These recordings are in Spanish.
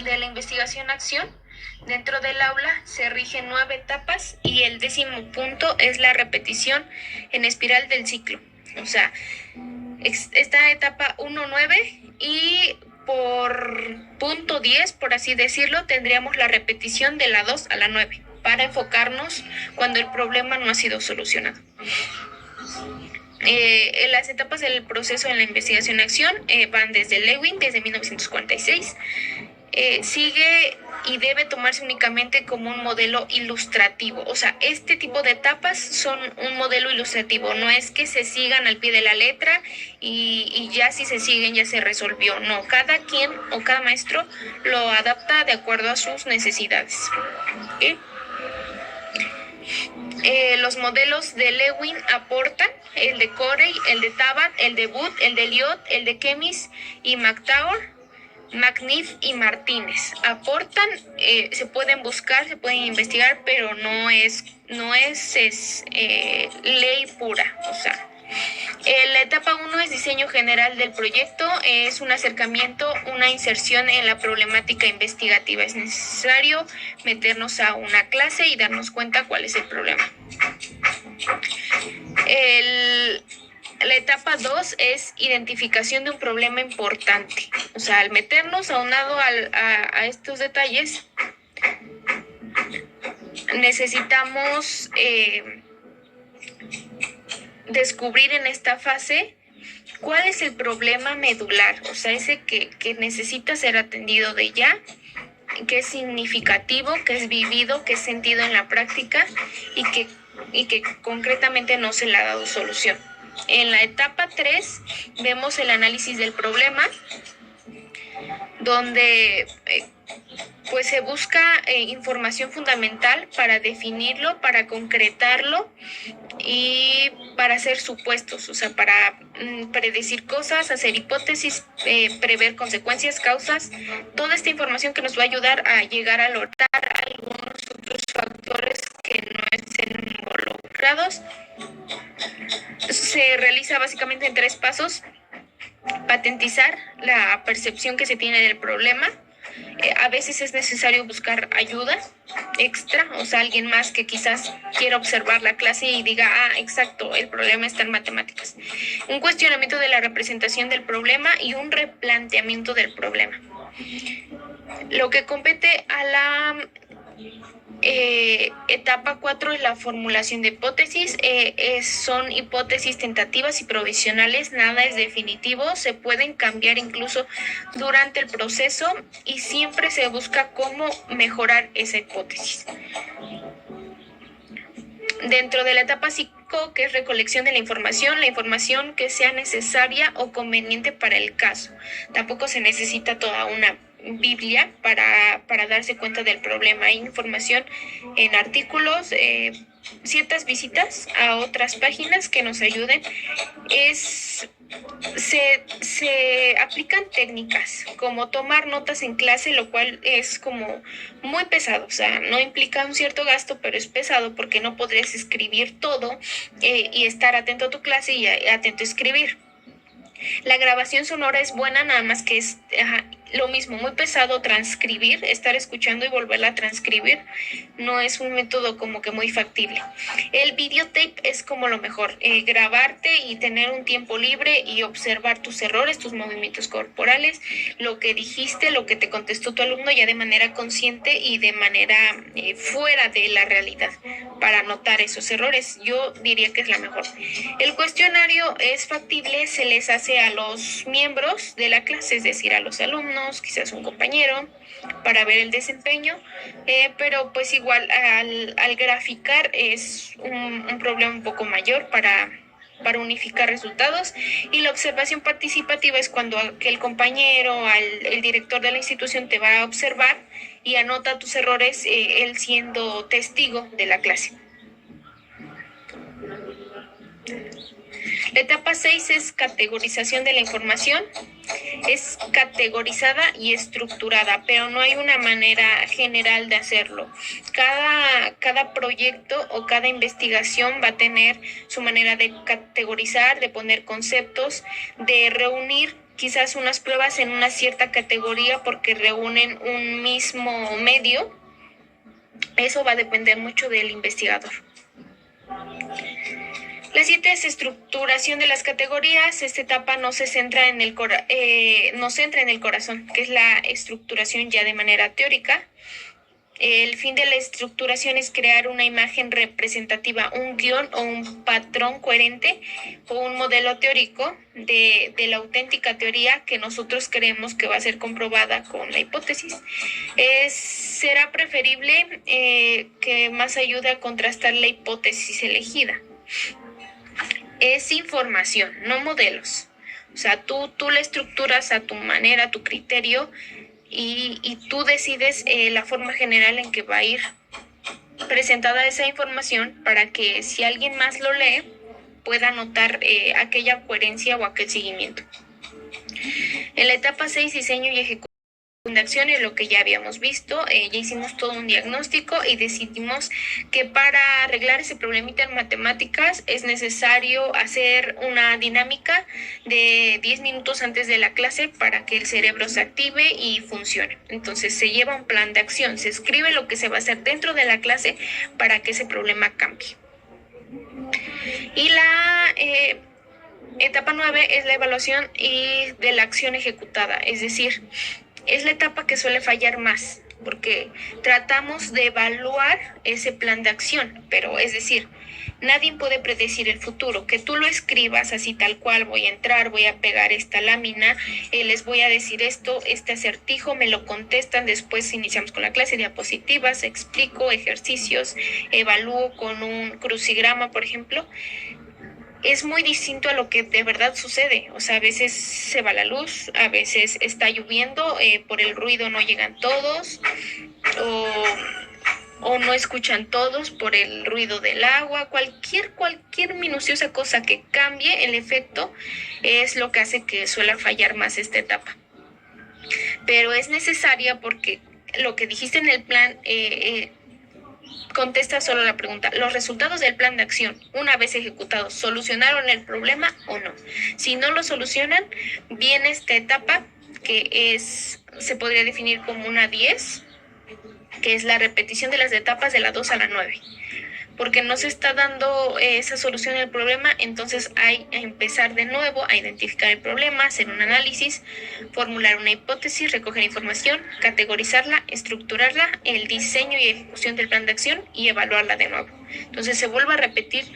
de la investigación-acción, dentro del aula se rigen 9 etapas y el 10º punto es la repetición en espiral del ciclo. O sea, esta etapa 1-9 y por punto 10, por así decirlo, tendríamos la repetición de la 2 a la 9 para enfocarnos cuando el problema no ha sido solucionado. Las etapas del proceso en la investigación-acción van desde Lewin, desde 1946. Sigue y debe tomarse únicamente como un modelo ilustrativo. O sea, este tipo de etapas son un modelo ilustrativo. No es que se sigan al pie de la letra y ya si se siguen ya se resolvió. No, cada quien o cada maestro lo adapta de acuerdo a sus necesidades. ¿Okay? Los modelos de Lewin aportan el de Corey, el de Tabat, el de Wood, el de Lyot, el de Kemis y McTaur, McNiff y Martínez. Aportan, se pueden buscar, se pueden investigar, pero no es ley pura. O sea, la etapa 1 es diseño general del proyecto, es un acercamiento, una inserción en la problemática investigativa. Es necesario meternos a una clase y darnos cuenta cuál es el problema. La etapa 2 es identificación de un problema importante. O sea, al meternos aunado a estos detalles, necesitamos descubrir en esta fase cuál es el problema medular, o sea, ese que necesita ser atendido de ya, que es significativo, que es vivido, que es sentido en la práctica y que concretamente no se le ha dado solución. En la etapa 3 vemos el análisis del problema, donde pues se busca información fundamental para definirlo, para concretarlo y para hacer supuestos, o sea, para predecir cosas, hacer hipótesis, prever consecuencias, causas, toda esta información que nos va a ayudar a llegar a lograr algunos otros factores que no estén involucrados. Se realiza básicamente en 3 pasos: patentizar la percepción que se tiene del problema. A veces es necesario buscar ayuda extra, o sea, alguien más que quizás quiera observar la clase y diga, exacto, el problema está en matemáticas. Un cuestionamiento de la representación del problema y un replanteamiento del problema. Lo que compete a la etapa 4 es la formulación de hipótesis. Son hipótesis tentativas y provisionales, nada es definitivo, se pueden cambiar incluso durante el proceso y siempre se busca cómo mejorar esa hipótesis. Dentro de la etapa 5, que es recolección de la información que sea necesaria o conveniente para el caso. Tampoco se necesita toda una Biblia para darse cuenta del problema. Hay información en artículos, ciertas visitas a otras páginas que nos ayuden. Se aplican técnicas como tomar notas en clase, lo cual es como muy pesado, o sea, no implica un cierto gasto, pero es pesado porque no podrías escribir todo y estar atento a tu clase y atento a escribir. La grabación sonora es buena, nada más que es lo mismo, muy pesado transcribir, estar escuchando y volverla a transcribir, no es un método como que muy factible. El videotape es como lo mejor, grabarte y tener un tiempo libre y observar tus errores, tus movimientos corporales, lo que dijiste, lo que te contestó tu alumno ya de manera consciente y de manera fuera de la realidad, para notar esos errores. Yo diría que es la mejor. El cuestionario es factible, se les hace a los miembros de la clase, es decir, a los alumnos, quizás un compañero, para ver el desempeño, pero pues igual al graficar es un problema un poco mayor para unificar resultados. Y la observación participativa es cuando el compañero, el director de la institución te va a observar y anota tus errores, él siendo testigo de la clase. La etapa 6 es categorización de la información. Es categorizada y estructurada, pero no hay una manera general de hacerlo. Cada proyecto o cada investigación va a tener su manera de categorizar, de poner conceptos, de reunir quizás unas pruebas en una cierta categoría porque reúnen un mismo medio. Eso va a depender mucho del investigador. La 7 es estructuración de las categorías. Esta etapa no se centra en el corazón, que es la estructuración ya de manera teórica. El fin de la estructuración es crear una imagen representativa, un guión o un patrón coherente o un modelo teórico de la auténtica teoría que nosotros creemos que va a ser comprobada con la hipótesis. Será preferible que más ayude a contrastar la hipótesis elegida. Es información, no modelos. O sea, tú la estructuras a tu manera, a tu criterio, y tú decides la forma general en que va a ir presentada esa información para que si alguien más lo lee pueda notar aquella coherencia o aquel seguimiento. En la etapa 6, diseño y ejecución de acciones, lo que ya habíamos visto, ya hicimos todo un diagnóstico y decidimos que para arreglar ese problemita en matemáticas es necesario hacer una dinámica de 10 minutos antes de la clase para que el cerebro se active y funcione. Entonces se lleva un plan de acción, se escribe lo que se va a hacer dentro de la clase para que ese problema cambie. Y la etapa 9 es la evaluación y de la acción ejecutada, es decir, es la etapa que suele fallar más, porque tratamos de evaluar ese plan de acción, pero es decir, nadie puede predecir el futuro. Que tú lo escribas así tal cual, voy a entrar, voy a pegar esta lámina, les voy a decir esto, este acertijo, me lo contestan, después iniciamos con la clase, diapositivas, explico, ejercicios, evalúo con un crucigrama, por ejemplo. Es muy distinto a lo que de verdad sucede. O sea, a veces se va la luz, a veces está lloviendo, por el ruido no llegan todos, o no escuchan todos por el ruido del agua. Cualquier minuciosa cosa que cambie el efecto es lo que hace que suele fallar más esta etapa. Pero es necesaria porque lo que dijiste en el plan contesta solo la pregunta: ¿los resultados del plan de acción, una vez ejecutados, solucionaron el problema o no? Si no lo solucionan, viene esta etapa que se podría definir como una 10, que es la repetición de las etapas de la 2 a la 9. Porque no se está dando esa solución al problema, entonces hay que empezar de nuevo a identificar el problema, hacer un análisis, formular una hipótesis, recoger información, categorizarla, estructurarla, el diseño y ejecución del plan de acción y evaluarla de nuevo. Entonces se vuelve a repetir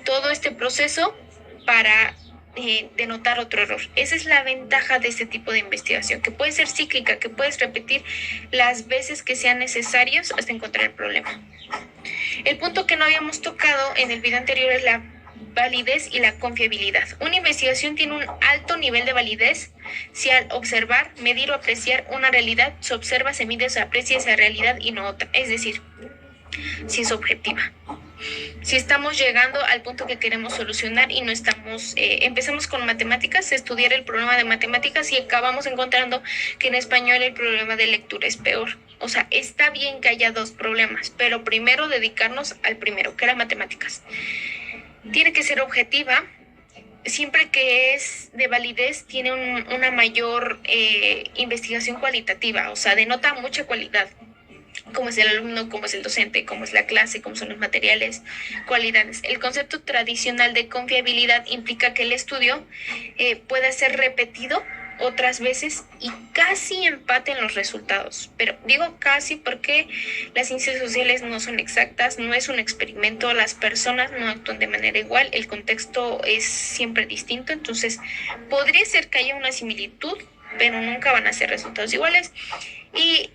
todo este proceso para denotar otro error. Esa es la ventaja de este tipo de investigación, que puede ser cíclica, que puedes repetir las veces que sean necesarios hasta encontrar el problema. El punto que no habíamos tocado en el video anterior es la validez y la confiabilidad. Una investigación tiene un alto nivel de validez si al observar, medir o apreciar una realidad se observa, se mide o se aprecia esa realidad y no otra. Es decir, si es objetiva. Si estamos llegando al punto que queremos solucionar y no estamos, empezamos con matemáticas, estudiar el problema de matemáticas y acabamos encontrando que en español el problema de lectura es peor. O sea, está bien que haya dos problemas, pero primero dedicarnos al primero, que era matemáticas. Tiene que ser objetiva. Siempre que es de validez, tiene una mayor investigación cualitativa, o sea, denota mucha cualidad. Cómo es el alumno, cómo es el docente, cómo es la clase, cómo son los materiales, cualidades. El concepto tradicional de confiabilidad implica que el estudio pueda ser repetido otras veces y casi empaten los resultados. Pero digo casi porque las ciencias sociales no son exactas, no es un experimento, las personas no actúan de manera igual, el contexto es siempre distinto, entonces podría ser que haya una similitud, pero nunca van a ser resultados iguales. Y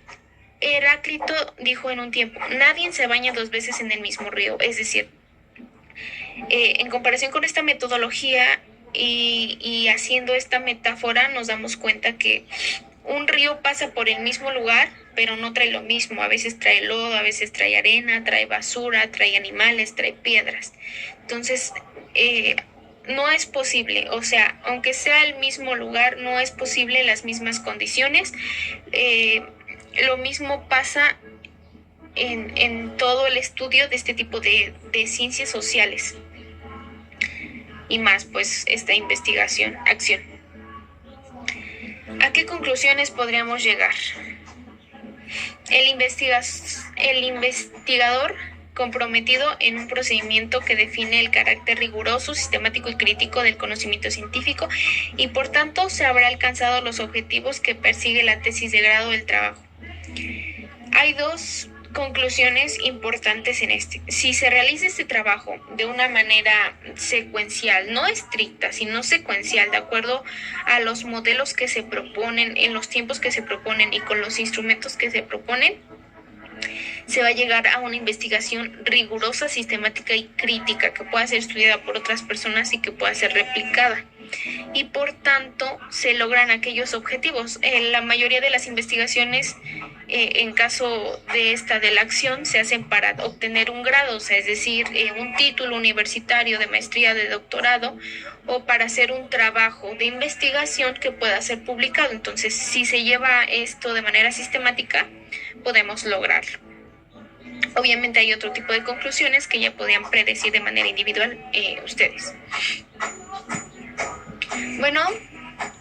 Heráclito dijo en un tiempo: nadie se baña dos veces en el mismo río. Es decir, en comparación con esta metodología y haciendo esta metáfora, nos damos cuenta que un río pasa por el mismo lugar, pero no trae lo mismo. A veces trae lodo, a veces trae arena, trae basura, trae animales, trae piedras. Entonces, no es posible, o sea, aunque sea el mismo lugar, no es posible las mismas condiciones. Lo mismo pasa en todo el estudio de este tipo de ciencias sociales y más, pues, esta investigación, acción. ¿A qué conclusiones podríamos llegar? El investigador comprometido en un procedimiento que define el carácter riguroso, sistemático y crítico del conocimiento científico y por tanto se habrá alcanzado los objetivos que persigue la tesis de grado del trabajo. Hay dos conclusiones importantes en este. Si se realiza este trabajo de una manera secuencial, no estricta, sino secuencial, de acuerdo a los modelos que se proponen, en los tiempos que se proponen y con los instrumentos que se proponen, se va a llegar a una investigación rigurosa, sistemática y crítica que pueda ser estudiada por otras personas y que pueda ser replicada. Y por tanto se logran aquellos objetivos. La mayoría de las investigaciones, en caso de la acción, se hacen para obtener un grado, o sea, es decir, un título universitario de maestría, de doctorado, o para hacer un trabajo de investigación que pueda ser publicado. Entonces, si se lleva esto de manera sistemática, podemos lograrlo. Obviamente hay otro tipo de conclusiones que ya podían predecir de manera individual ustedes. Bueno,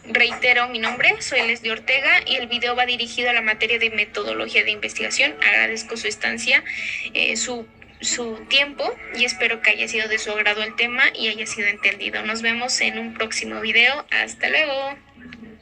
reitero mi nombre, soy Leslie Ortega y el video va dirigido a la materia de metodología de investigación. Agradezco su estancia, su tiempo y espero que haya sido de su agrado el tema y haya sido entendido. Nos vemos en un próximo video. Hasta luego.